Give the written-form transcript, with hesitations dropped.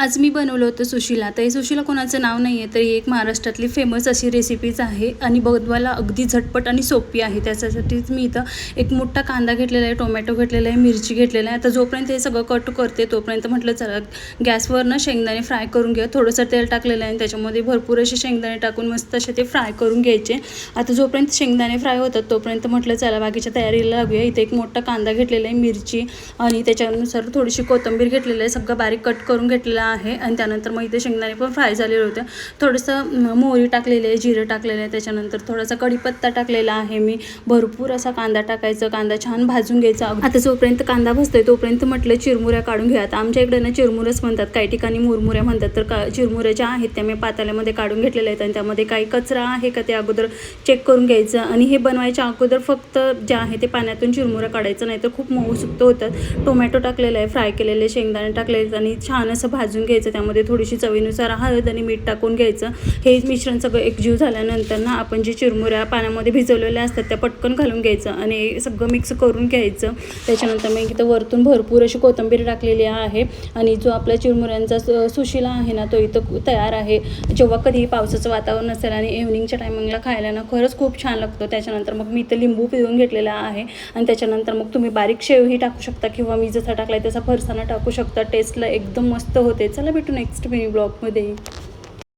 आज मी बनवलं होतं सुशिला. तर हे सुशिला कोणाचं नाव नाही आहे, तर ही एक महाराष्ट्रातली फेमस अशी रेसिपीज आहे आणि बनवायला अगदी झटपट आणि सोपी आहे. त्याच्यासाठीच मी इथं एक मोठा कांदा घेतलेला आहे, टोमॅटो घेतलेला आहे, मिरची घेतलेला आहे. आता जोपर्यंत हे सगळं कट करते तोपर्यंत म्हटलं चला गॅसवर शेंगदाणे फ्राय करून घ्या. थोडंसं तेल टाकलेलं आहे आणि त्याच्यामध्ये भरपूर असे शेंगदाणे टाकून मस्त असे ते फ्राय करून घ्यायचे. आता जोपर्यंत शेंगदाणे फ्राय होतात तोपर्यंत म्हटलं चला बाकीच्या तयारीला लागूया. इथे एक मोठा कांदा घेतलेला आहे, मिरची आणि त्याच्यानुसार थोडीशी कोथिंबीर घेतलेली आहे, सगळं बारीक कट करून घेतलेलं आहे. आणि त्यानंतर मग इथे शेंगदाणे पण फ्राय झालेले होते. थोडंसं मोहरी टाकलेली आहे, जिरं टाकलेलं आहे, त्याच्यानंतर थोडासा कढीपत्ता टाकलेला आहे. मी भरपूर असा कांदा टाकायचा, कांदा छान भाजून घ्यायचा. आता जोपर्यंत कांदा भाजतोय तोपर्यंत म्हटलं चिरमुऱ्या काढून घ्या. आता आमच्या इकडे चिरमुरच म्हणतात, काही ठिकाणी मुरमुऱ्या म्हणतात. तर चिरमुऱ्या ज्या आहेत त्या मी पातेल्यामध्ये काढून घेतलेल्या आहेत आणि त्यामध्ये काही कचरा आहे का ते अगोदर चेक करून घ्यायचं. आणि हे बनवायच्या अगोदर फक्त जे आहे ते पाण्यातून चिरमुऱ्या काढायचं, नाही तर खूप मऊसुक्त होतात. टोमॅटो टाकलेला आहे, फ्राय केलेले शेंगदाणे टाकलेले आणि छान असं भाजून घ्यायचं. त्यामध्ये थोडीशी चवीनुसार हळद आणि मीठ टाकून घ्यायचं. हे मिश्रण सगळं एकजीव झाल्यानंतर आपण जे चिरमुऱ्या पाण्यामध्ये भिजवलेल्या असतात त्या पटकन घालून घ्यायचं आणि सगळं मिक्स करून घ्यायचं. त्याच्यानंतर मी इथं वरतून भरपूर अशी कोथिंबीर टाकलेली आहे आणि जो आपला चिरमुऱ्यांचा सुशिला आहे ना तो इथं तयार आहे. जेव्हा कधी पावसाचं वातावरण असेल आणि इव्हनिंगच्या टायमिंगला खायला ना खरंच खूप छान लागतं. त्याच्यानंतर मग मी इथं लिंबू पिळून घेतलेला आहे आणि त्याच्यानंतर मग तुम्ही बारीक शेवही टाकू शकता किंवा मी जसा टाकला तसा फरसाणा टाकू शकता. टेस्टला एकदम मस्त होते. चला भेटू नेक्स्ट मिनी ब्लॉगमध्ये.